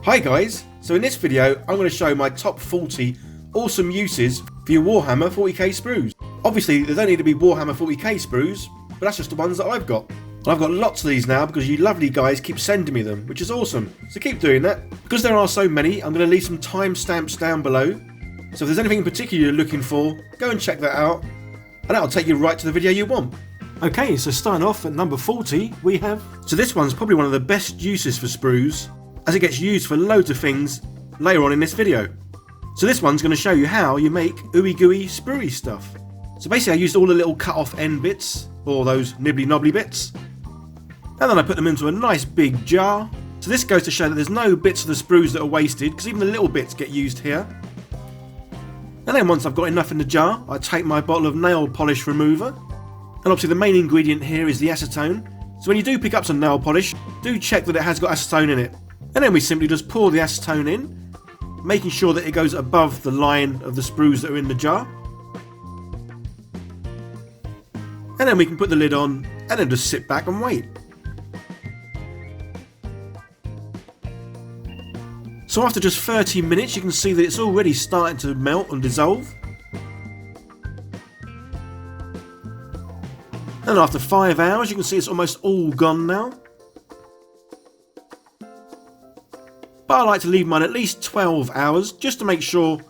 Hi guys, so in this video I'm going to show my top 40 awesome uses for your Warhammer 40k Sprues. Obviously there don't need to be Warhammer 40k Sprues, but that's just the ones that I've got. And I've got lots of these now because you lovely guys keep sending me them, which is awesome. So keep doing that. Because there are so many, I'm going to leave some timestamps down below. So if there's anything in particular you're looking for, go and check that out. And that'll take you right to the video you want. Okay, so starting off at number 40 we have... So this one's probably one of the best uses for Sprues, as it gets used for loads of things later on in this video. So this one's going to show you how you make Ooey Gooey Spruey stuff. So basically I used all the little cut off end bits, or those nibbly knobbly bits, and then I put them into a nice big jar. So this goes to show that there's no bits of the sprues that are wasted, because even the little bits get used here. And then once I've got enough in the jar, I take my bottle of nail polish remover, and obviously the main ingredient here is the acetone. So when you do pick up some nail polish, do check that it has got acetone in it. And then we simply just pour the acetone in, making sure that it goes above the line of the sprues that are in the jar. And then we can put the lid on and then just sit back and wait. So after just 30 minutes you can see that it's already starting to melt and dissolve. And after 5 hours you can see it's almost all gone now. But I like to leave mine at least 12 hours just to make sure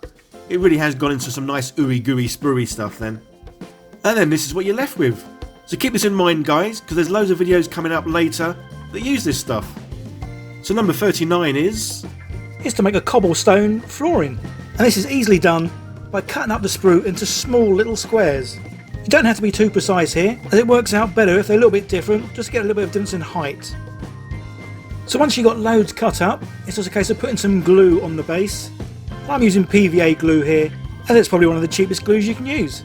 it really has gone into some nice ooey gooey spruey stuff then. And then this is what you're left with. So keep this in mind guys, because there's loads of videos coming up later that use this stuff. So number 39 is to make a cobblestone flooring. And this is easily done by cutting up the sprue into small little squares. You don't have to be too precise here, as it works out better if they're a little bit different, just to get a little bit of difference in height. So once you've got loads cut up, it's just a case of putting some glue on the base. I'm using PVA glue here, and it's probably one of the cheapest glues you can use.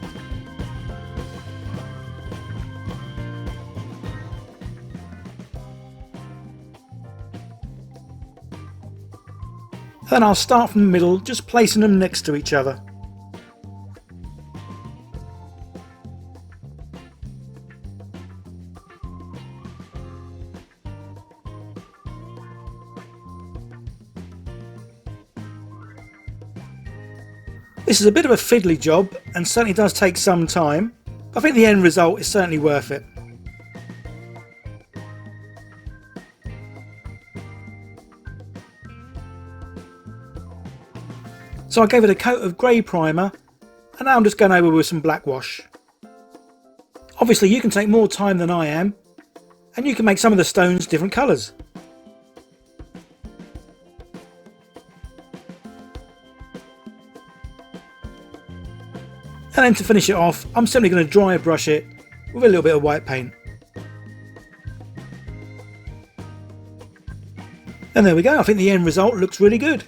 Then I'll start from the middle, just placing them next to each other. This is a bit of a fiddly job and certainly does take some time, but I think the end result is certainly worth it. So I gave it a coat of grey primer, and now I'm just going over with some black wash. Obviously you can take more time than I am, and you can make some of the stones different colours. And then to finish it off, I'm simply going to dry brush it with a little bit of white paint. And there we go, I think the end result looks really good.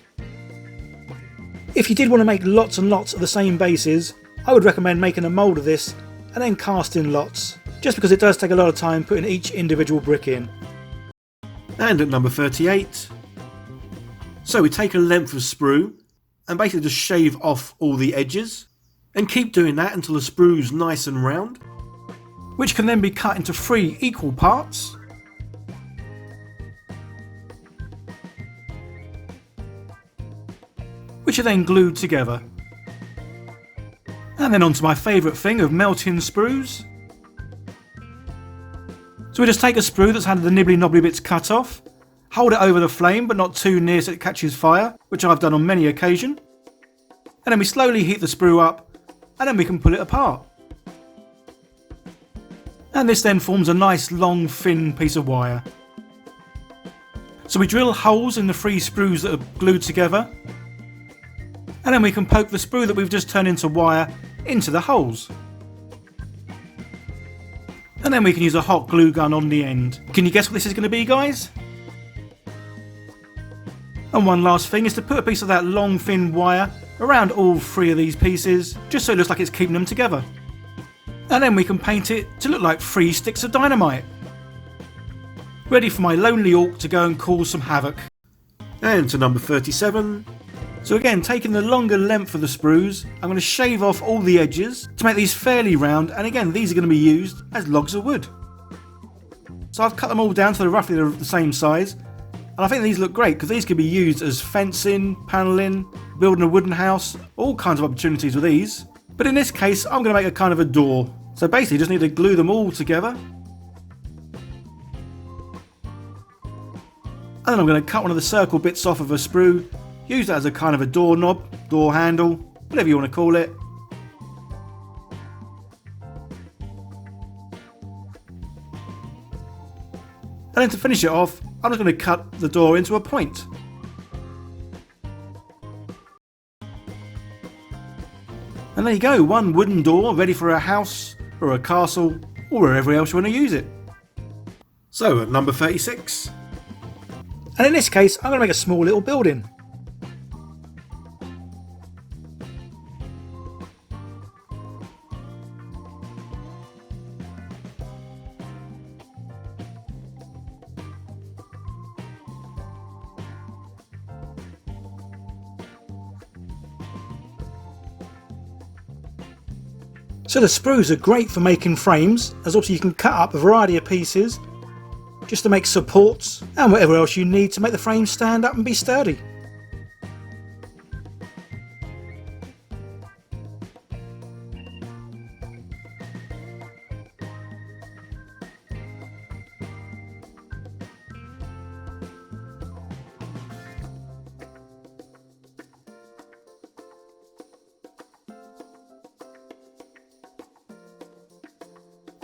If you did want to make lots and lots of the same bases, I would recommend making a mould of this and then casting lots, just because it does take a lot of time putting each individual brick in. And at number 38, so we take a length of sprue and basically just shave off all the edges, and keep doing that until the sprue's nice and round, which can then be cut into 3 equal parts. Which are then glued together. And then onto my favourite thing of melting sprues. So we just take a sprue that's had the nibbly knobbly bits cut off, hold it over the flame but not too near so it catches fire, which I've done on many occasions, and then we slowly heat the sprue up, and then we can pull it apart. And this then forms a nice long thin piece of wire. So we drill holes in the 3 sprues that are glued together, and then we can poke the sprue that we've just turned into wire into the holes. And then we can use a hot glue gun on the end. Can you guess what this is going to be guys? And one last thing is to put a piece of that long thin wire around all 3 of these pieces, just so it looks like it's keeping them together. And then we can paint it to look like 3 sticks of dynamite. Ready for my lonely orc to go and cause some havoc. And to number 37. So again, taking the longer length of the sprues, I'm going to shave off all the edges to make these fairly round, and again these are going to be used as logs of wood. So I've cut them all down to roughly the same size, And I think these look great because these could be used as fencing, panelling, building a wooden house, all kinds of opportunities with these. But in this case, I'm going to make a kind of a door. So basically just need to glue them all together. And then I'm going to cut one of the circle bits off of a sprue, use that as a kind of a door knob, door handle, whatever you want to call it. And then to finish it off, I'm just going to cut the door into a point. And there you go, one wooden door ready for a house or a castle or wherever else you want to use it. So at number 36. And in this case, I'm going to make a small little building. So the sprues are great for making frames, as obviously you can cut up a variety of pieces just to make supports and whatever else you need to make the frame stand up and be sturdy.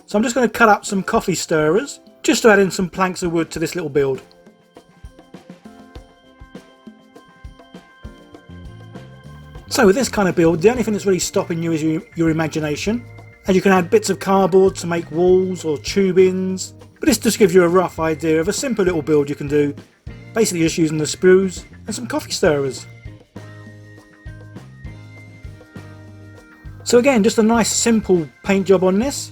So I'm just going to cut up some coffee stirrers, just to add in some planks of wood to this little build. So with this kind of build, the only thing that's really stopping you is your imagination. And you can add bits of cardboard to make walls or tubings. But this just gives you a rough idea of a simple little build you can do. Basically just using the sprues and some coffee stirrers. So again, just a nice simple paint job on this.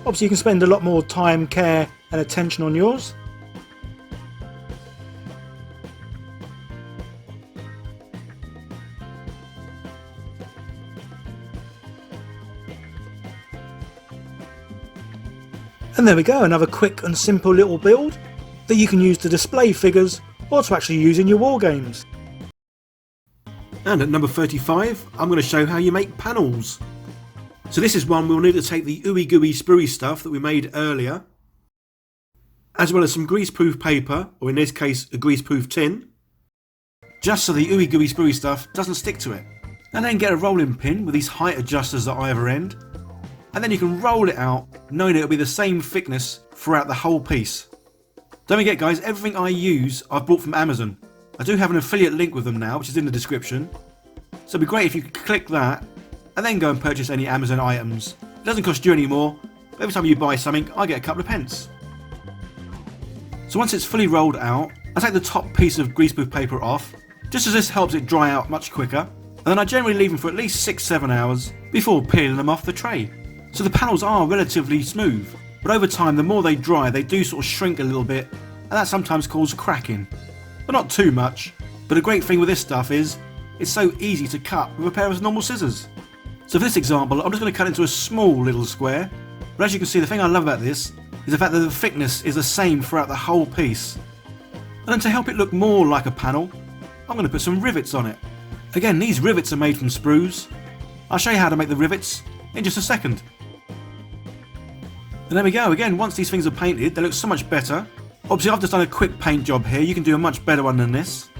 Obviously you can spend a lot more time, care and attention on yours. And there we go, another quick and simple little build that you can use to display figures or to actually use in your war games. And at number 35, I'm going to show how you make panels. So this is one we'll need to take the Ooey Gooey Spruey stuff that we made earlier, as well as some greaseproof paper, or in this case a greaseproof tin, just so the Ooey Gooey Spruey stuff doesn't stick to it. And then get a rolling pin with these height adjusters at either end, and then you can roll it out knowing it'll be the same thickness throughout the whole piece. Don't forget guys, everything I use I've bought from Amazon. I do have an affiliate link with them now, which is in the description, so it'd be great if you could click that and then go and purchase any Amazon items. It doesn't cost you any more, but every time you buy something I get a couple of pence. So once it's fully rolled out, I take the top piece of greaseproof paper off, just as this helps it dry out much quicker, and then I generally leave them for at least 6-7 hours before peeling them off the tray. So the panels are relatively smooth, but over time the more they dry they do sort of shrink a little bit, and that sometimes causes cracking. But not too much. But the great thing with this stuff is it's so easy to cut with a pair of normal scissors. So for this example, I'm just going to cut into a small little square, but as you can see the thing I love about this is the fact that the thickness is the same throughout the whole piece. And then to help it look more like a panel, I'm going to put some rivets on it. Again, these rivets are made from sprues. I'll show you how to make the rivets in just a second. And there we go, again, once these things are painted they look so much better. Obviously I've just done a quick paint job here, you can do a much better one than this.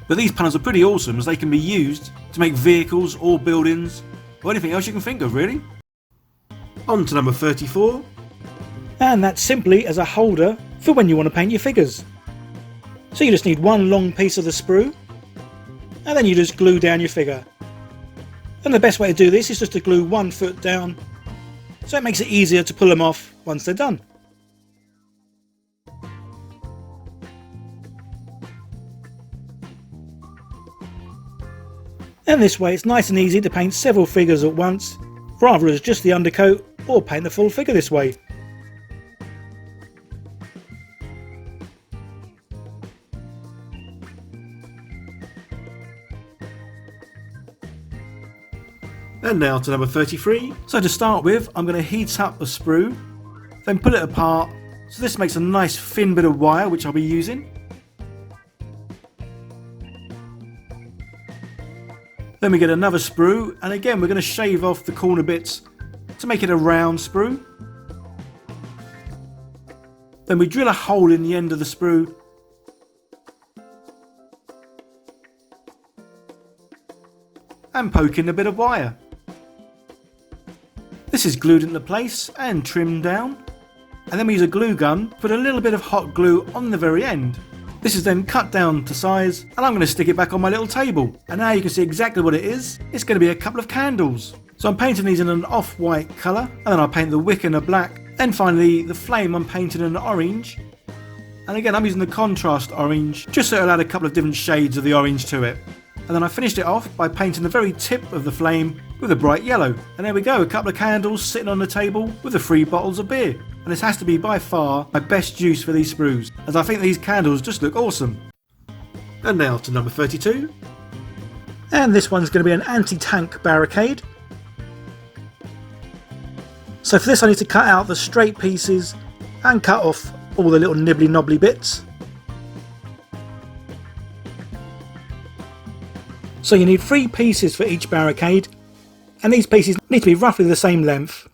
But these panels are pretty awesome as they can be used to make vehicles or buildings or anything else you can think of really. On to number 34. And that's simply as a holder for when you want to paint your figures. So you just need one long piece of the sprue and then you just glue down your figure. And the best way to do this is just to glue one foot down so it makes it easier to pull them off once they're done. And this way it's nice and easy to paint several figures at once, rather as just the undercoat or paint the full figure this way. And now to number 33. So to start with I'm going to heat up a sprue, then pull it apart, so this makes a nice thin bit of wire which I'll be using. Then we get another sprue, and again we're going to shave off the corner bits to make it a round sprue. Then we drill a hole in the end of the sprue and poke in a bit of wire. This is glued into place and trimmed down, and then we use a glue gun to put a little bit of hot glue on the very end. This is then cut down to size, and I'm going to stick it back on my little table. And now you can see exactly what it is. It's going to be a couple of candles. So I'm painting these in an off-white colour, and then I'll paint the wick in a black, and finally the flame I'm painting in an orange. And again I'm using the contrast orange, just so it'll add a couple of different shades of the orange to it. And then I finished it off by painting the very tip of the flame with a bright yellow. And there we go, a couple of candles sitting on the table with the 3 bottles of beer. And this has to be by far my best use for these sprues, as I think these candles just look awesome. And now to number 32. And this one's going to be an anti-tank barricade. So for this I need to cut out the straight pieces and cut off all the little nibbly knobbly bits. So you need 3 pieces for each barricade, and these pieces need to be roughly the same length.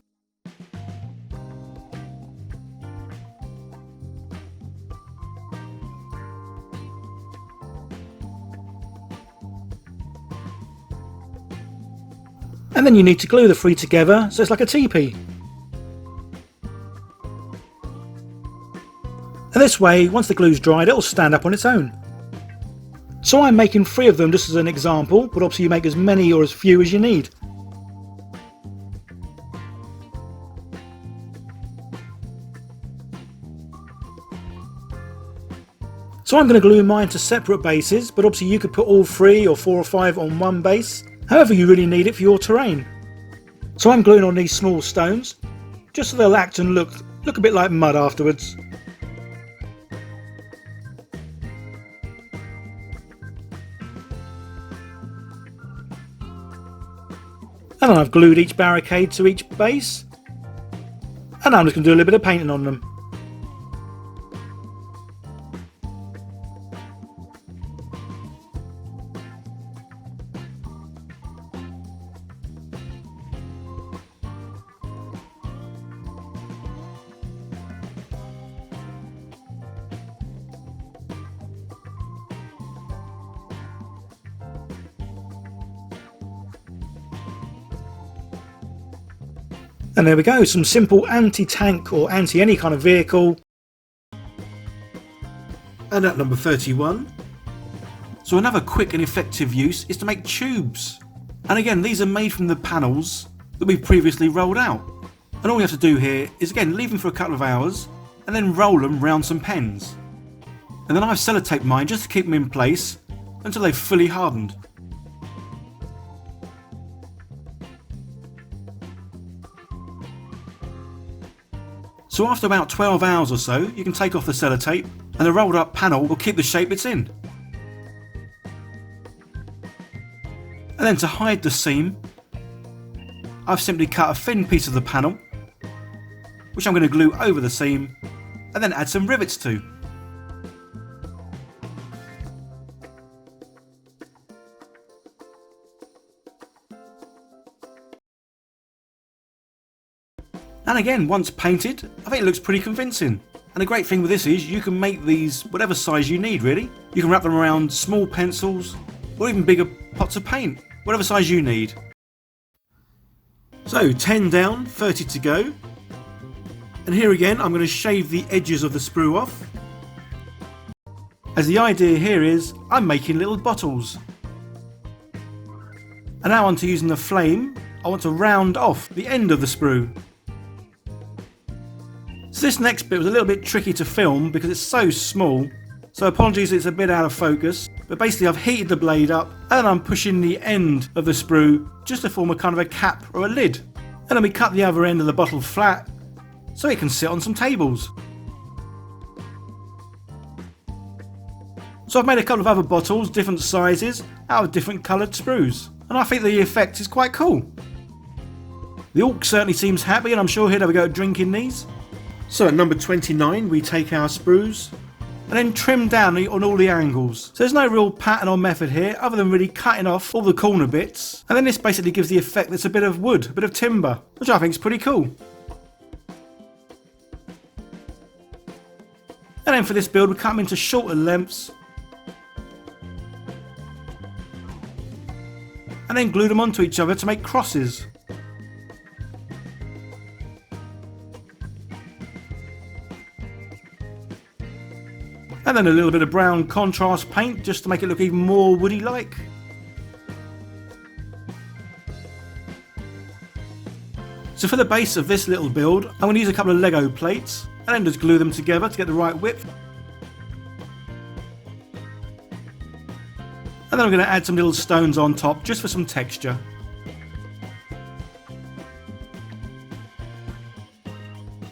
And then you need to glue the 3 together so it's like a teepee. And this way, once the glue's dried, it'll stand up on its own. So I'm making 3 of them just as an example, but obviously you make as many or as few as you need. So I'm going to glue mine to separate bases, but obviously you could put all 3 or 4 or 5 on one base, however you really need it for your terrain. So I'm gluing on these small stones, just so they'll act and look a bit like mud afterwards. And then I've glued each barricade to each base, and now I'm just going to do a little bit of painting on them. And there we go, some simple anti-tank or anti-any kind of vehicle. And at number 31. So another quick and effective use is to make tubes. And again, these are made from the panels that we've previously rolled out. And all we have to do here is again leave them for a couple of hours and then roll them round some pens. And then I've sellotaped mine just to keep them in place until they've fully hardened. So after about 12 hours or so, you can take off the sellotape and the rolled up panel will keep the shape it's in. And then to hide the seam, I've simply cut a thin piece of the panel, which I'm going to glue over the seam and then add some rivets to. And again, once painted, I think it looks pretty convincing. And the great thing with this is you can make these whatever size you need really. You can wrap them around small pencils or even bigger pots of paint, whatever size you need. So 10 down, 30 to go. And here again I'm going to shave the edges of the sprue off. As the idea here is I'm making little bottles. And now onto using the flame, I want to round off the end of the sprue. So this next bit was a little bit tricky to film because it's so small, so apologies it's a bit out of focus, but basically I've heated the blade up and I'm pushing the end of the sprue just to form a kind of a cap or a lid. And then we cut the other end of the bottle flat so it can sit on some tables. So I've made a couple of other bottles, different sizes, out of different coloured sprues, and I think the effect is quite cool. The Ork certainly seems happy and I'm sure he'd have a go at drinking these. So at number 29 we take our sprues and then trim down on all the angles. So there's no real pattern or method here other than really cutting off all the corner bits, and then this basically gives the effect that's a bit of wood, a bit of timber, which I think is pretty cool. And then for this build we cut them into shorter lengths and then glue them onto each other to make crosses. And then a little bit of brown contrast paint just to make it look even more woody like. So for the base of this little build, I'm going to use a couple of Lego plates and then just glue them together to get the right width. And then I'm going to add some little stones on top just for some texture.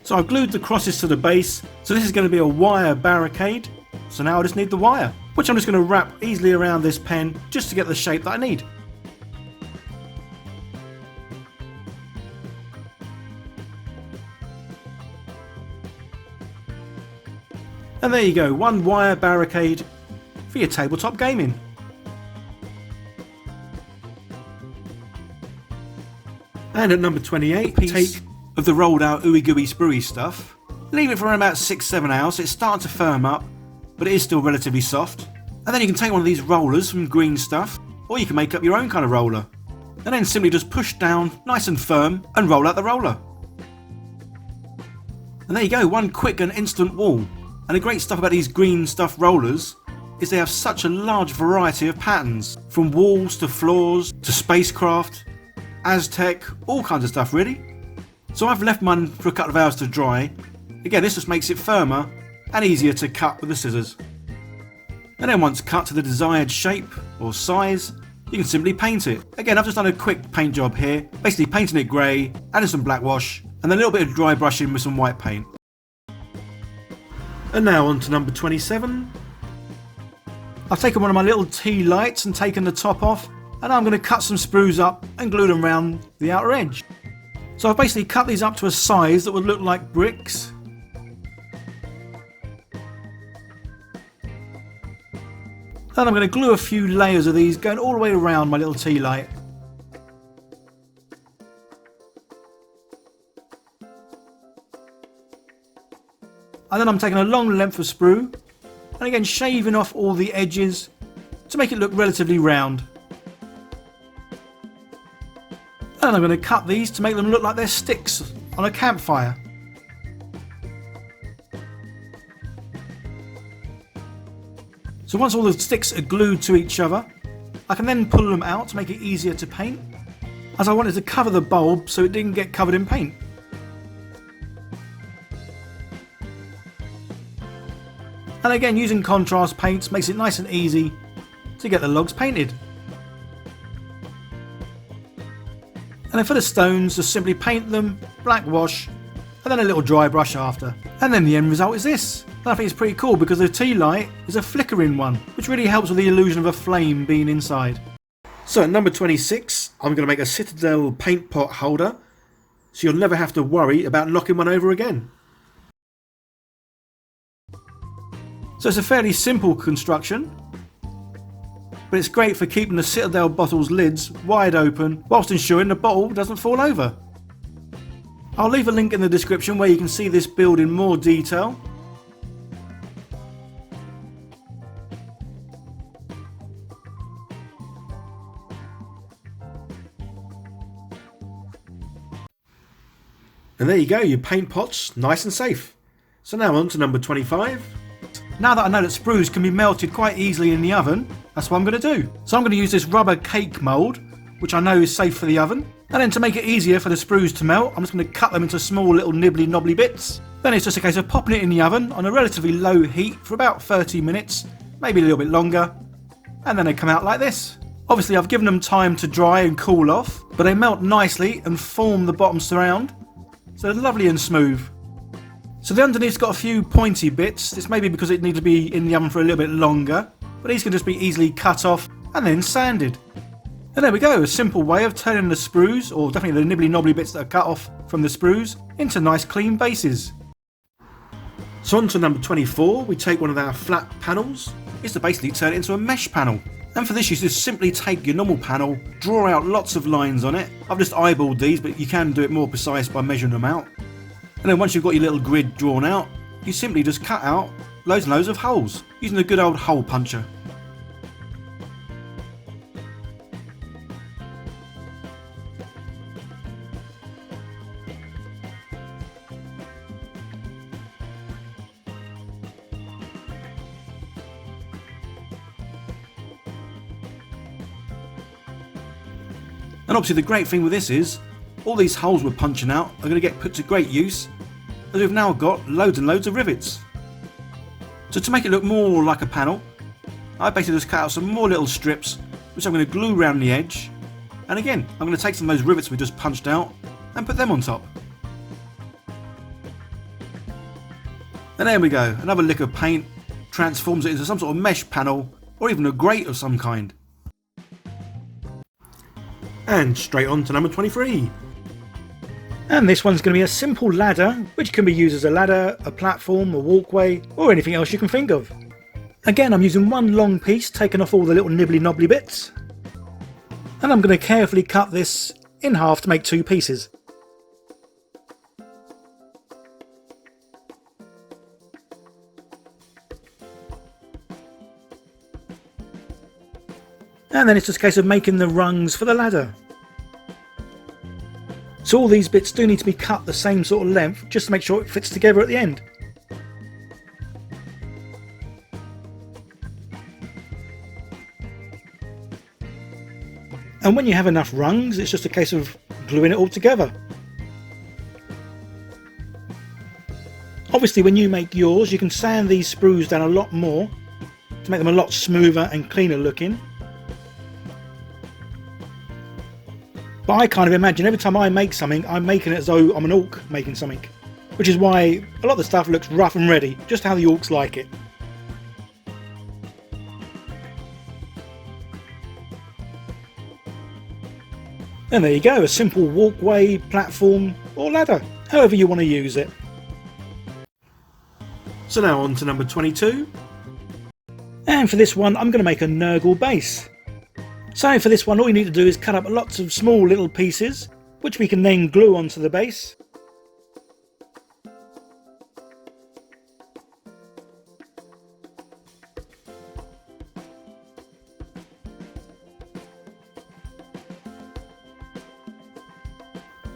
So I've glued the crosses to the base, so this is going to be a wire barricade. So now I just need the wire, which I'm just going to wrap easily around this pen just to get the shape that I need. And there you go, one wire barricade for your tabletop gaming. And at number 28, take of the rolled out Ooey Gooey Spruey stuff. Leave it for around about 6-7 hours. It's starting to firm up, but it is still relatively soft. And then you can take one of these rollers from green stuff, or you can make up your own kind of roller. And then simply just push down nice and firm and roll out the roller. And there you go, one quick and instant wall. And the great stuff about these green stuff rollers is they have such a large variety of patterns, from walls to floors to spacecraft, Aztec, all kinds of stuff really. So I've left mine for a couple of hours to dry. Again, this just makes it firmer and easier to cut with the scissors. And then once cut to the desired shape or size, you can simply paint it. Again, I've just done a quick paint job here, basically painting it grey, adding some black wash, and then a little bit of dry brushing with some white paint. And now on to number 27. I've taken one of my little tea lights and taken the top off, and I'm going to cut some sprues up and glue them around the outer edge. So I've basically cut these up to a size that would look like bricks. Then I'm going to glue a few layers of these going all the way around my little tea light. And then I'm taking a long length of sprue and again shaving off all the edges to make it look relatively round. And I'm going to cut these to make them look like they're sticks on a campfire. So once all the sticks are glued to each other, I can then pull them out to make it easier to paint, as I wanted to cover the bulb so it didn't get covered in paint. And again, using contrast paints makes it nice and easy to get the logs painted. And then for the stones, just simply paint them, black wash, and then a little dry brush after. And then the end result is this. And I think it's pretty cool because the tea light is a flickering one, which really helps with the illusion of a flame being inside. So at number 26, I'm going to make a Citadel paint pot holder, so you'll never have to worry about knocking one over again. So it's a fairly simple construction, but it's great for keeping the Citadel bottle's lids wide open whilst ensuring the bottle doesn't fall over. I'll leave a link in the description where you can see this build in more detail. And there you go, your paint pot's nice and safe. So now on to number 25. Now that I know that sprues can be melted quite easily in the oven, that's what I'm going to do. So I'm going to use this rubber cake mould, which I know is safe for the oven. And then to make it easier for the sprues to melt, I'm just going to cut them into small little nibbly knobbly bits. Then it's just a case of popping it in the oven on a relatively low heat for about 30 minutes, maybe a little bit longer. And then they come out like this. Obviously I've given them time to dry and cool off, but they melt nicely and form the bottom surround. So they're lovely and smooth. So the underneath's got a few pointy bits. This may be because it needs to be in the oven for a little bit longer, but these can just be easily cut off and then sanded. And there we go, a simple way of turning the sprues, or definitely the nibbly knobbly bits that are cut off from the sprues, into nice clean bases. So on to number 24, we take one of our flat panels, is to basically turn it into a mesh panel. And for this you just simply take your normal panel, draw out lots of lines on it. I've just eyeballed these, but you can do it more precise by measuring them out. And then once you've got your little grid drawn out, you simply just cut out loads and loads of holes, using a good old hole puncher. And obviously the great thing with this is, all these holes we're punching out are going to get put to great use, as we've now got loads and loads of rivets. So to make it look more like a panel, I basically just cut out some more little strips, which I'm going to glue around the edge. And again, I'm going to take some of those rivets we just punched out and put them on top. And there we go, another lick of paint transforms it into some sort of mesh panel, or even a grate of some kind. And straight on to number 23. And this one's going to be a simple ladder, which can be used as a ladder, a platform, a walkway, or anything else you can think of. Again, I'm using one long piece, taking off all the little nibbly knobbly bits. And I'm going to carefully cut this in half to make two pieces. And then it's just a case of making the rungs for the ladder. So all these bits do need to be cut the same sort of length, just to make sure it fits together at the end. And when you have enough rungs, it's just a case of gluing it all together. Obviously when you make yours, you can sand these sprues down a lot more to make them a lot smoother and cleaner looking. But I kind of imagine every time I make something, I'm making it as though I'm an orc making something. Which is why a lot of the stuff looks rough and ready, just how the orcs like it. And there you go, a simple walkway, platform or ladder, however you want to use it. So now on to number 22. And for this one I'm going to make a Nurgle Base. So for this one all you need to do is cut up lots of small little pieces, which we can then glue onto the base.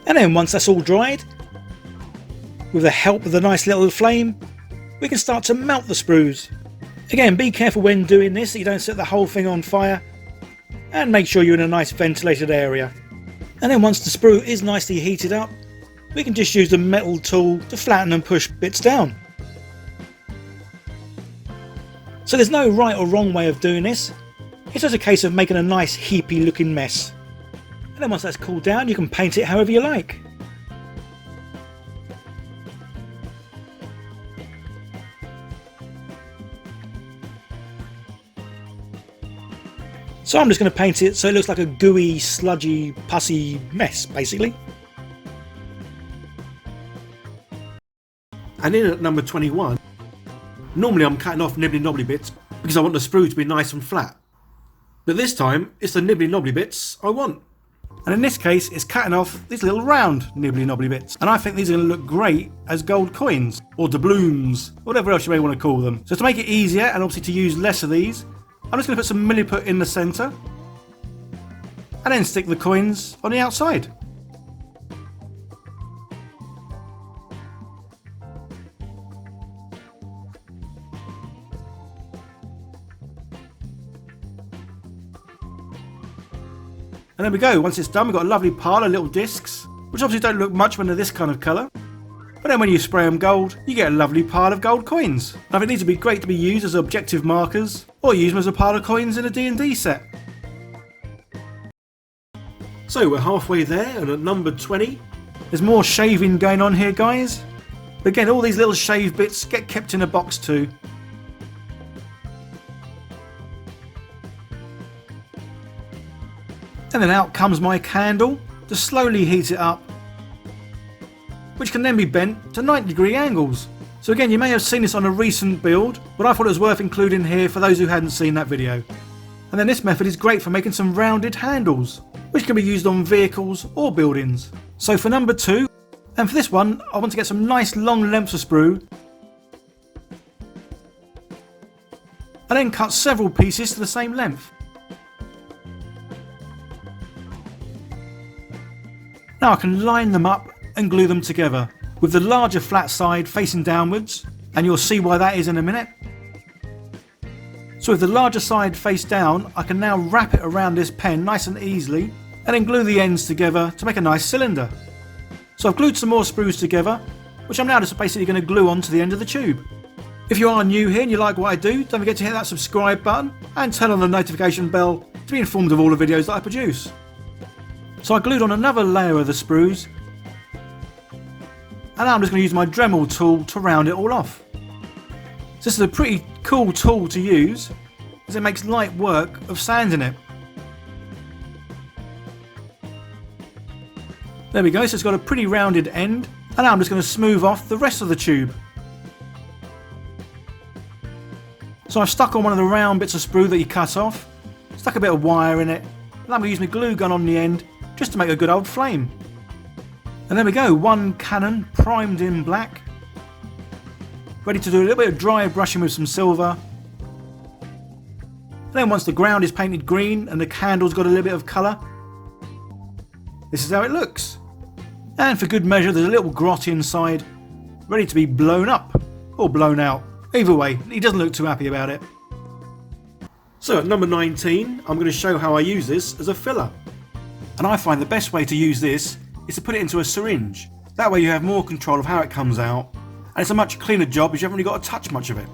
And then once that's all dried, with the help of the nice little flame, we can start to melt the sprues. Again, be careful when doing this that you don't set the whole thing on fire, and make sure you're in a nice ventilated area. And then once the sprue is nicely heated up, we can just use the metal tool to flatten and push bits down. So there's no right or wrong way of doing this, it's just a case of making a nice heapy looking mess. And then once that's cooled down you can paint it however you like. So I'm just going to paint it so it looks like a gooey, sludgy, pussy mess, basically. And in at number 21, normally I'm cutting off nibbly knobbly bits because I want the sprue to be nice and flat. But this time, it's the nibbly knobbly bits I want. And in this case, it's cutting off these little round nibbly knobbly bits. And I think these are going to look great as gold coins, or doubloons, whatever else you may want to call them. So to make it easier, and obviously to use less of these, I'm just going to put some milliput in the centre and then stick the coins on the outside. And there we go, once it's done we've got a lovely pile of little discs, which obviously don't look much when they're this kind of colour. But then when you spray them gold, you get a lovely pile of gold coins. Now they need to be great to be used as objective markers, or use them as a pile of coins in a D&D set. So we're halfway there, and at number 20, there's more shaving going on here, guys. But again, all these little shave bits get kept in a box too. And then out comes my candle to slowly heat it up, which can then be bent to 90-degree angles. So again, you may have seen this on a recent build, but I thought it was worth including here for those who hadn't seen that video. And then this method is great for making some rounded handles, which can be used on vehicles or buildings. So for number 2, and for this one, I want to get some nice long lengths of sprue, and then cut several pieces to the same length. Now I can line them up and glue them together, with the larger flat side facing downwards, and you'll see why that is in a minute. So with the larger side face down, I can now wrap it around this pen nice and easily, and then glue the ends together to make a nice cylinder. So I've glued some more sprues together, which I'm now just basically going to glue onto the end of the tube. If you are new here and you like what I do, don't forget to hit that subscribe button and turn on the notification bell to be informed of all the videos that I produce. So I glued on another layer of the sprues, and now I'm just going to use my Dremel tool to round it all off. So this is a pretty cool tool to use, as it makes light work of sanding it. There we go, so it's got a pretty rounded end, and now I'm just going to smooth off the rest of the tube. So I've stuck on one of the round bits of sprue that you cut off, stuck a bit of wire in it, and I'm going to use my glue gun on the end just to make a good old flame. And there we go, one Canon primed in black, ready to do a little bit of dry brushing with some silver. And then once the ground is painted green and the candle's got a little bit of colour, this is how it looks. And for good measure, there's a little grot inside, ready to be blown up or blown out. Either way, he doesn't look too happy about it. So at number 19, I'm going to show how I use this as a filler. And I find the best way to use this is to put it into a syringe. That way you have more control of how it comes out, and it's a much cleaner job as you haven't really got to touch much of it.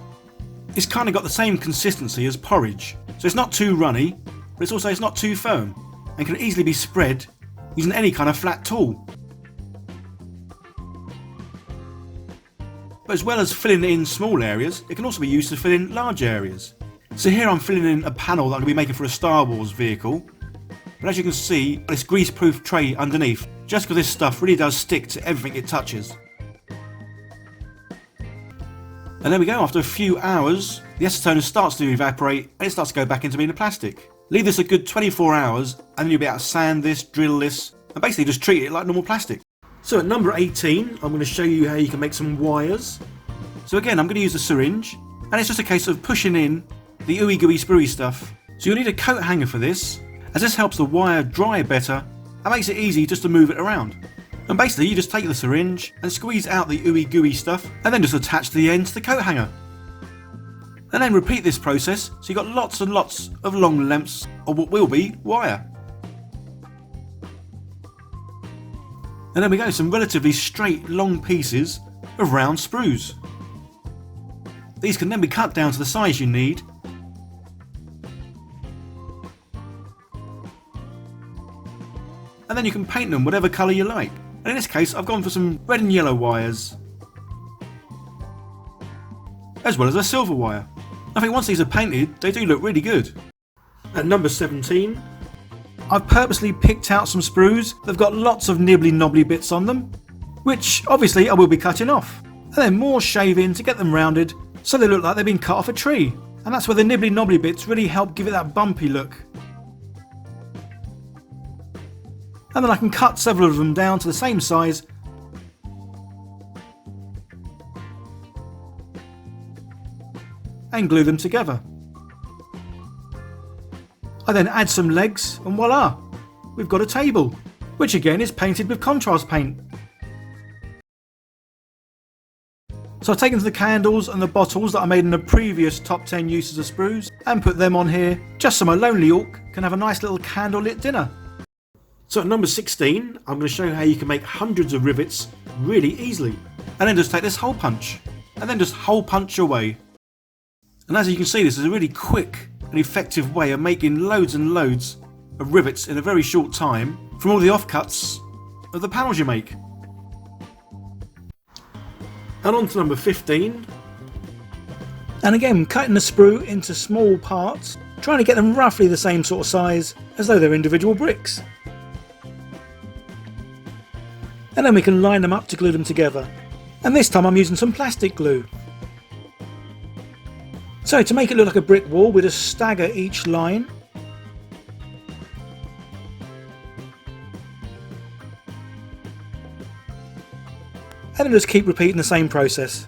It's kind of got the same consistency as porridge, so it's not too runny, but it's not too firm, and can easily be spread using any kind of flat tool. But as well as filling in small areas, it can also be used to fill in large areas. So here I'm filling in a panel that I'm going to be making for a Star Wars vehicle, but as you can see, this grease-proof tray underneath, just because this stuff really does stick to everything it touches. And there we go, after a few hours, the acetone starts to evaporate and it starts to go back into being a plastic. Leave this a good 24 hours and then you'll be able to sand this, drill this, and basically just treat it like normal plastic. So at number 18, I'm going to show you how you can make some wires. So again, I'm going to use a syringe, and it's just a case of pushing in the ooey gooey spruey stuff. So you'll need a coat hanger for this, as this helps the wire dry better and makes it easy just to move it around. And basically you just take the syringe and squeeze out the ooey gooey stuff and then just attach the end to the coat hanger. And then repeat this process so you've got lots and lots of long lengths of what will be wire. And there we go, some relatively straight long pieces of round sprues. These can then be cut down to the size you need. And then you can paint them whatever colour you like. And in this case I've gone for some red and yellow wires, as well as a silver wire. I think once these are painted they do look really good. At number 17, I've purposely picked out some sprues that have got lots of nibbly knobbly bits on them, which obviously I will be cutting off, and then more shaving to get them rounded so they look like they've been cut off a tree. And that's where the nibbly knobbly bits really help give it that bumpy look. And then I can cut several of them down to the same size and glue them together. I then add some legs and voila, we've got a table, which again is painted with contrast paint. So I've taken the candles and the bottles that I made in the previous top 10 uses of sprues and put them on here just so my lonely orc can have a nice little candlelit dinner. So at number 16, I'm going to show you how you can make hundreds of rivets really easily. And then just take this hole punch, and then just hole punch away. And as you can see, this is a really quick and effective way of making loads and loads of rivets in a very short time from all the offcuts of the panels you make. And on to number 15. And again, cutting the sprue into small parts, trying to get them roughly the same sort of size as though they're individual bricks. And then we can line them up to glue them together. And this time I'm using some plastic glue. So to make it look like a brick wall, we just stagger each line. And then just keep repeating the same process.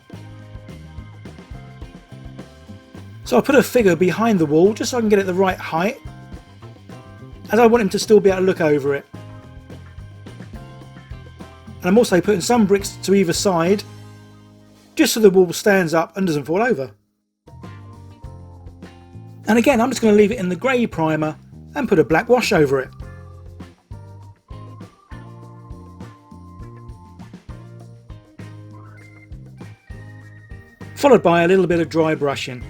So I'll put a figure behind the wall just so I can get it the right height, as I want him to still be able to look over it. And I'm also putting some bricks to either side, just so the wall stands up and doesn't fall over. And again, I'm just going to leave it in the grey primer and put a black wash over it. Followed by a little bit of dry brushing.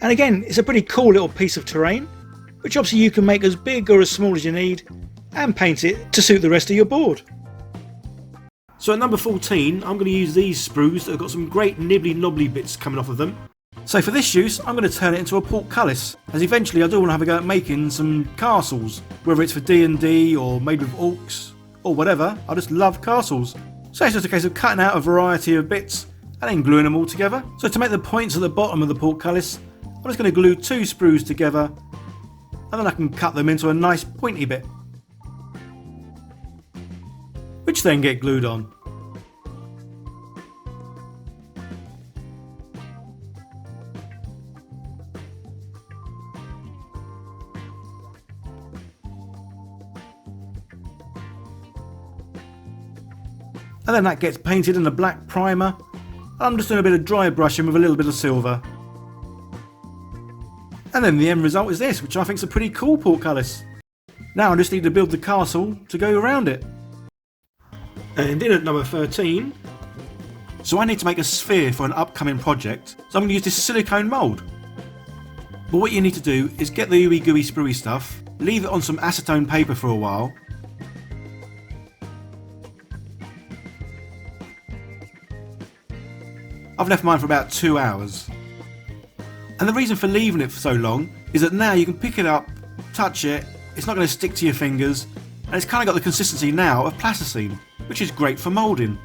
And again, it's a pretty cool little piece of terrain, which obviously you can make as big or as small as you need and paint it to suit the rest of your board. So at number 14, I'm going to use these sprues that have got some great nibbly knobbly bits coming off of them. So for this use, I'm going to turn it into a portcullis, as eventually I do want to have a go at making some castles, whether it's for D&D or made with orcs or whatever. I just love castles. So it's just a case of cutting out a variety of bits and then gluing them all together. So to make the points at the bottom of the portcullis, I'm just going to glue 2 sprues together, and then I can cut them into a nice pointy bit, which then get glued on. And then that gets painted in a black primer. I'm just doing a bit of dry brushing with a little bit of silver. And then the end result is this, which I think is a pretty cool portcullis. Now I just need to build the castle to go around it. And in at number 13, so I need to make a sphere for an upcoming project, so I'm going to use this silicone mould. But what you need to do is get the Ooey Gooey Spruey stuff, leave it on some acetone paper for a while, I've left mine for about 2 hours. And the reason for leaving it for so long is that now you can pick it up, touch it, it's not going to stick to your fingers, and it's kind of got the consistency now of plasticine, which is great for moulding.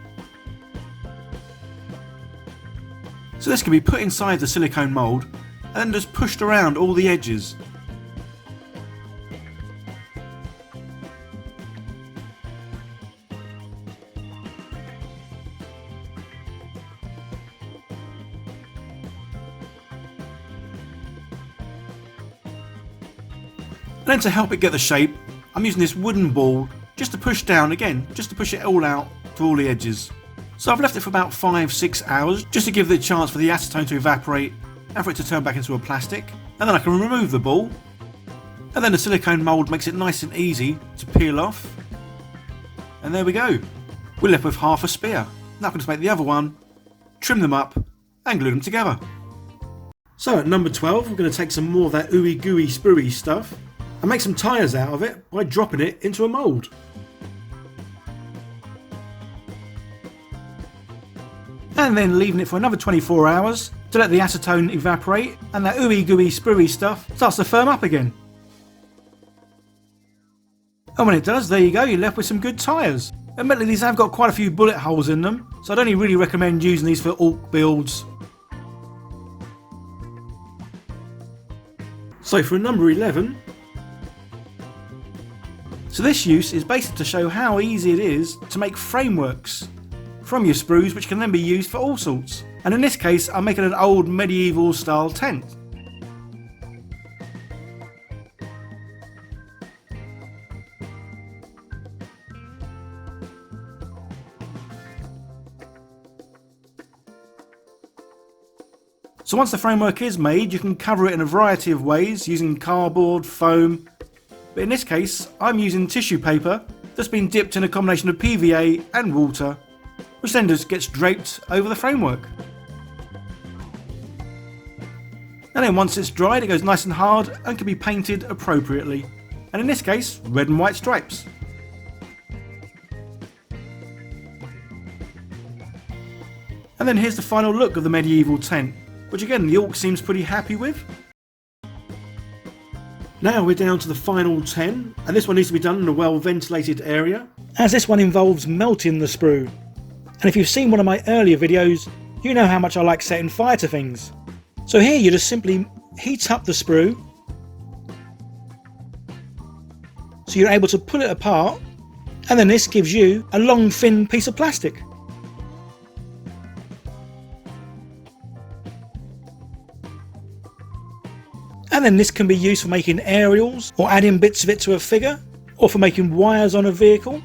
So this can be put inside the silicone mould and then just pushed around all the edges. And then to help it get the shape, I'm using this wooden ball just to push down again, just to push it all out to all the edges. So I've left it for about 5-6 hours just to give it a chance for the acetone to evaporate and for it to turn back into a plastic. And then I can remove the ball. And then the silicone mould makes it nice and easy to peel off. And there we go. We're left with half a spear. Now I can just make the other one, trim them up and glue them together. So at number 12, we're going to take some more of that Ooey Gooey Spruey stuff and make some tyres out of it by dropping it into a mould. And then leaving it for another 24 hours to let the acetone evaporate and that Ooey Gooey Spruey stuff starts to firm up again. And when it does, there you go, you're left with some good tyres. Admittedly, these have got quite a few bullet holes in them, so I'd only really recommend using these for orc builds. So for number 11, so this use is basically to show how easy it is to make frameworks from your sprues, which can then be used for all sorts. And in this case, I'm making an old medieval style tent. So once the framework is made, you can cover it in a variety of ways using cardboard, foam, but in this case I'm using tissue paper that's been dipped in a combination of PVA and water, which then just gets draped over the framework. And then once it's dried, it goes nice and hard and can be painted appropriately, and in this case red and white stripes. And then here's the final look of the medieval tent, which again the orc seems pretty happy with. Now we're down to the final 10, and this one needs to be done in a well ventilated area. As this one involves melting the sprue. And if you've seen one of my earlier videos, you know how much I like setting fire to things. So here you just simply heat up the sprue, so you're able to pull it apart, and then this gives you a long thin piece of plastic. And then this can be used for making aerials, or adding bits of it to a figure, or for making wires on a vehicle.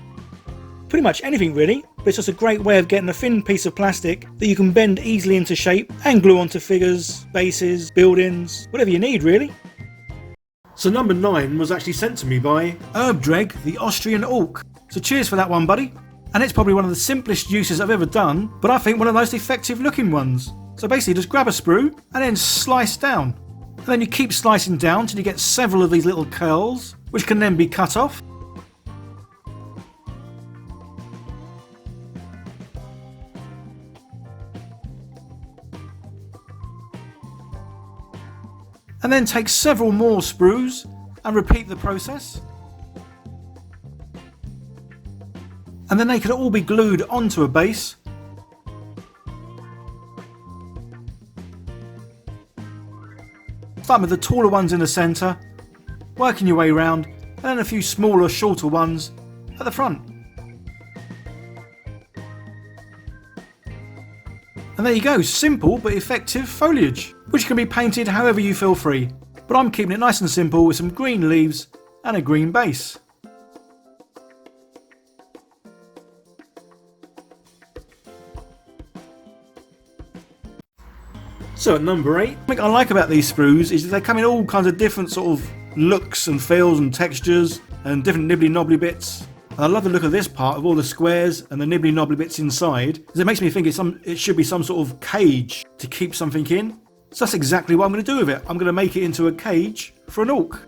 Pretty much anything really, but it's just a great way of getting a thin piece of plastic that you can bend easily into shape and glue onto figures, bases, buildings, whatever you need really. So number 9 was actually sent to me by Erbdreg, the Austrian Ork. So cheers for that one, buddy. And it's probably one of the simplest uses I've ever done, but I think one of the most effective looking ones. So basically just grab a sprue and then slice down. And then you keep slicing down till you get several of these little curls, which can then be cut off. And then take several more sprues and repeat the process. And then they can all be glued onto a base. Starting with the taller ones in the centre, working your way around, and then a few smaller, shorter ones at the front. And there you go, simple but effective foliage, which can be painted however you feel free. But I'm keeping it nice and simple with some green leaves and a green base. So at number 8, what I like about these sprues is that they come in all kinds of different sort of looks and feels and textures and different nibbly knobbly bits. And I love the look of this part of all the squares and the nibbly knobbly bits inside, because it makes me think it should be some sort of cage to keep something in. So that's exactly what I'm going to do with it. I'm going to make it into a cage for an orc.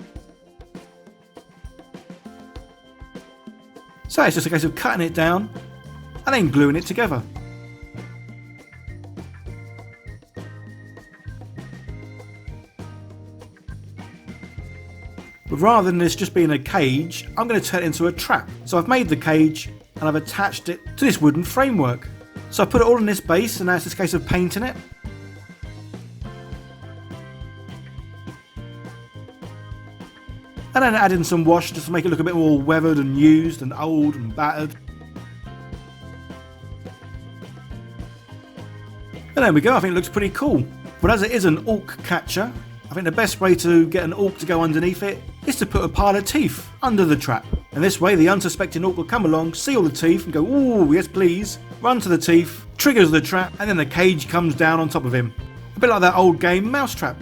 So it's just a case of cutting it down and then gluing it together. But rather than this just being a cage, I'm going to turn it into a trap. So I've made the cage and I've attached it to this wooden framework. So I put it all in this base, and now it's just a case of painting it. And then add in some wash just to make it look a bit more weathered and used and old and battered. And there we go, I think it looks pretty cool. But as it is an orc catcher, I think the best way to get an orc to go underneath it is to put a pile of teeth under the trap. And this way the unsuspecting orc will come along, see all the teeth and go, ooh, yes please, run to the teeth, triggers the trap, and then the cage comes down on top of him. A bit like that old game Mousetrap.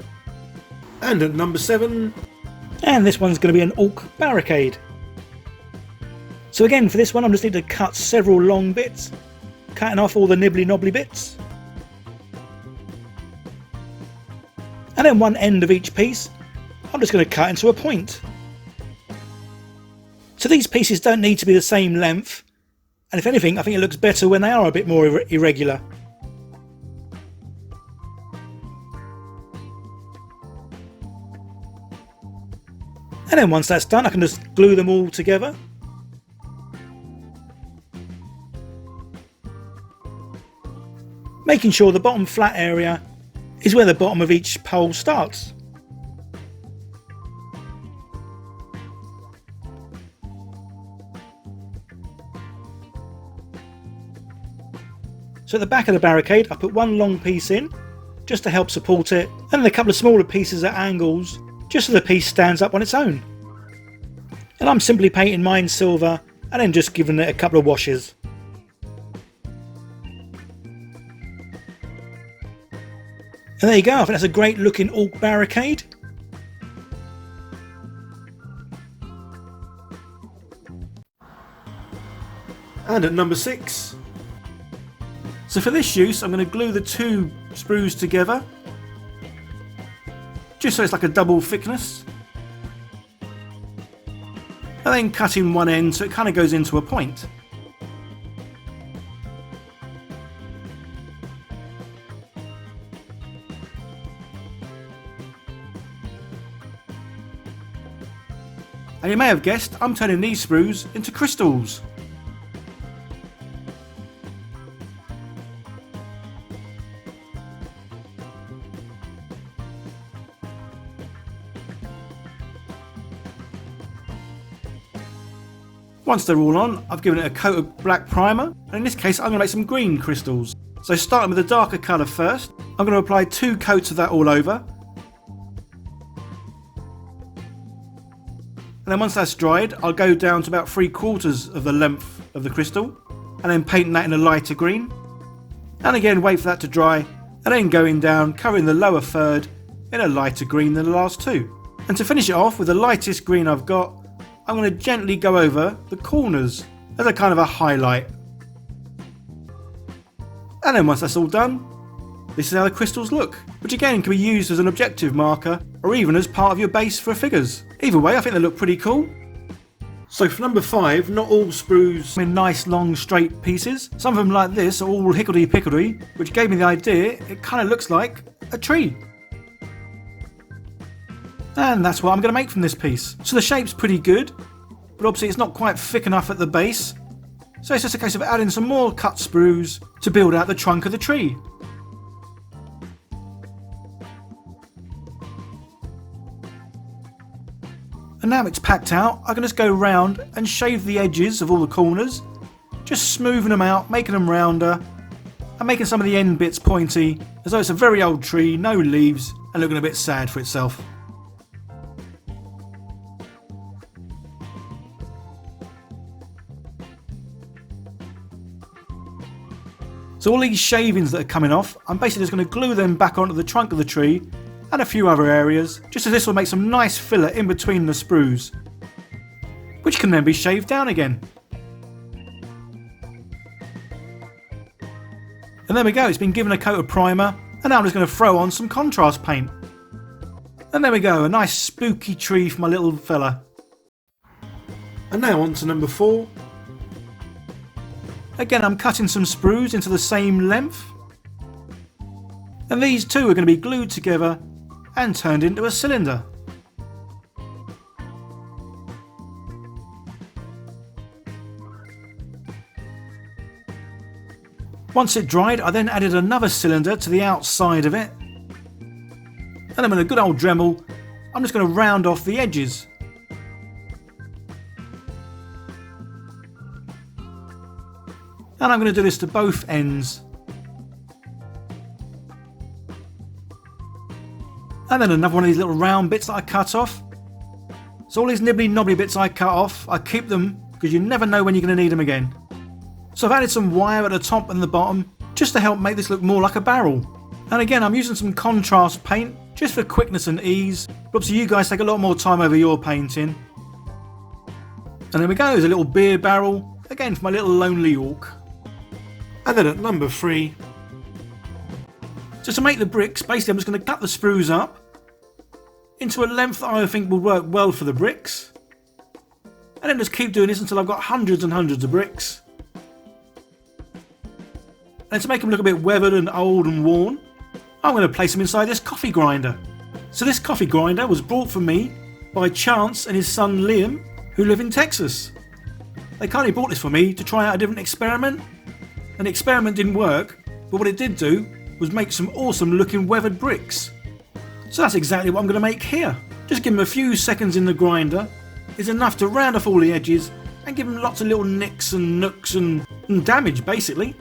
And at number 7... And this one's going to be an Ork Barricade. So again, for this one, I'm just need to cut several long bits, cutting off all the nibbly knobbly bits. And then one end of each piece, I'm just going to cut into a point. So these pieces don't need to be the same length, and if anything, I think it looks better when they are a bit more irregular. And then once that's done, I can just glue them all together. Making sure the bottom flat area is where the bottom of each pole starts. So at the back of the barricade, I put one long piece in, just to help support it, and then a couple of smaller pieces at angles, just so the piece stands up on its own. And I'm simply painting mine silver, and then just giving it a couple of washes. And there you go, I think that's a great looking Ork Barricade. And at number 6. So for this use, I'm going to glue the two sprues together, just so it's like a double thickness. And then cut in one end so it kind of goes into a point. And you may have guessed, I'm turning these sprues into crystals. Once they're all on, I've given it a coat of black primer, and in this case I'm going to make some green crystals. So starting with a darker colour first, I'm going to apply 2 coats of that all over. And then once that's dried, I'll go down to about 3/4 of the length of the crystal, and then paint that in a lighter green. And again wait for that to dry, and then going down, covering the lower third in a lighter green than the last 2. And to finish it off with the lightest green I've got, I'm going to gently go over the corners as a kind of a highlight. And then once that's all done, this is how the crystals look, which again can be used as an objective marker or even as part of your base for figures. Either way, I think they look pretty cool. So for number 5, not all sprues in nice long straight pieces. Some of them like this are all hickory-pickory, which gave me the idea it kind of looks like a tree. And that's what I'm going to make from this piece. So the shape's pretty good, but obviously it's not quite thick enough at the base. So it's just a case of adding some more cut sprues to build out the trunk of the tree. And now it's packed out, I can just go round and shave the edges of all the corners, just smoothing them out, making them rounder, and making some of the end bits pointy, as though it's a very old tree, no leaves, and looking a bit sad for itself. So all these shavings that are coming off, I'm basically just going to glue them back onto the trunk of the tree and a few other areas, just as this will make some nice filler in between the sprues, which can then be shaved down again. And there we go, it's been given a coat of primer, and now I'm just going to throw on some contrast paint. And there we go, a nice spooky tree for my little fella. And now on to number 4. Again, I'm cutting some sprues into the same length, and these two are going to be glued together and turned into a cylinder. Once it dried, I then added another cylinder to the outside of it, and then with a good old Dremel, I'm just going to round off the edges. And I'm going to do this to both ends. And then another one of these little round bits that I cut off. So all these nibbly knobbly bits I cut off, I keep them because you never know when you're going to need them again. So I've added some wire at the top and the bottom just to help make this look more like a barrel. And again, I'm using some contrast paint just for quickness and ease. But obviously you guys take a lot more time over your painting. And there we go, there's a little beer barrel, again for my little lonely orc. And then at number 3, so to make the bricks, basically I'm just going to cut the sprues up into a length that I think will work well for the bricks. And then just keep doing this until I've got hundreds and hundreds of bricks. And to make them look a bit weathered and old and worn, I'm going to place them inside this coffee grinder. So this coffee grinder was brought for me by Chance and his son Liam, who live in Texas. They kindly bought this for me to try out a different experiment. And the experiment didn't work, but what it did do was make some awesome looking weathered bricks. So that's exactly what I'm going to make here. Just give them a few seconds in the grinder is enough to round off all the edges and give them lots of little nicks and nooks and damage basically.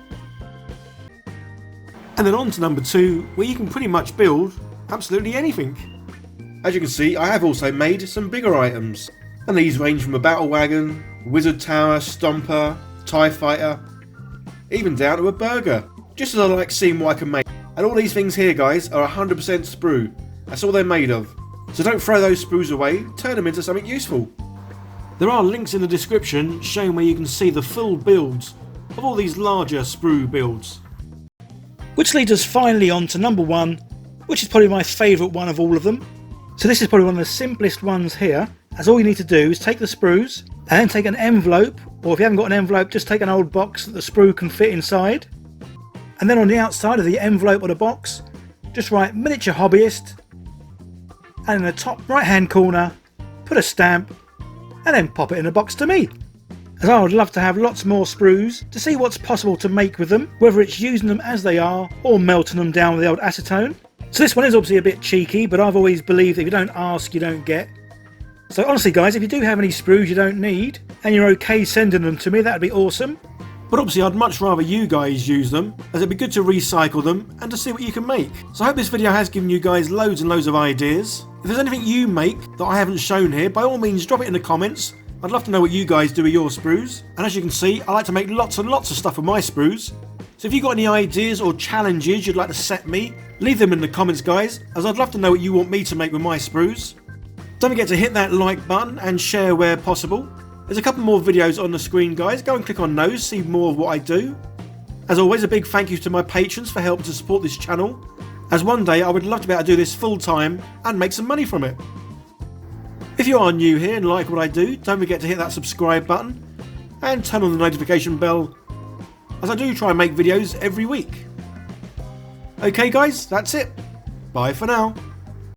And then on to number 2, where you can pretty much build absolutely anything. As you can see, I have also made some bigger items, and these range from a battle wagon, wizard tower, stomper, TIE fighter, even down to a burger, just as I like seeing what I can make. And all these things here guys are 100% sprue, that's all they're made of. So don't throw those sprues away, turn them into something useful. There are links in the description showing where you can see the full builds of all these larger sprue builds. Which leads us finally on to number 1, which is probably my favourite one of all of them. So this is probably one of the simplest ones here, as all you need to do is take the sprues and then take an envelope, or if you haven't got an envelope, just take an old box that the sprue can fit inside. And then on the outside of the envelope or the box, just write miniature hobbyist, and in the top right hand corner, put a stamp and then pop it in a box to me, as I would love to have lots more sprues to see what's possible to make with them, whether it's using them as they are or melting them down with the old acetone. So this one is obviously a bit cheeky, but I've always believed if you don't ask, you don't get. So honestly guys, if you do have any sprues you don't need and you're okay sending them to me, that'd be awesome. But obviously I'd much rather you guys use them, as it'd be good to recycle them and to see what you can make. So I hope this video has given you guys loads and loads of ideas. If there's anything you make that I haven't shown here, by all means drop it in the comments. I'd love to know what you guys do with your sprues. And as you can see, I like to make lots and lots of stuff with my sprues. So if you've got any ideas or challenges you'd like to set me, leave them in the comments guys, as I'd love to know what you want me to make with my sprues. Don't forget to hit that like button and share where possible. There's a couple more videos on the screen guys, go and click on those, see more of what I do. As always, a big thank you to my patrons for helping to support this channel, as one day I would love to be able to do this full time and make some money from it. If you are new here and like what I do, don't forget to hit that subscribe button and turn on the notification bell, as I do try and make videos every week. Okay guys, that's it. Bye for now.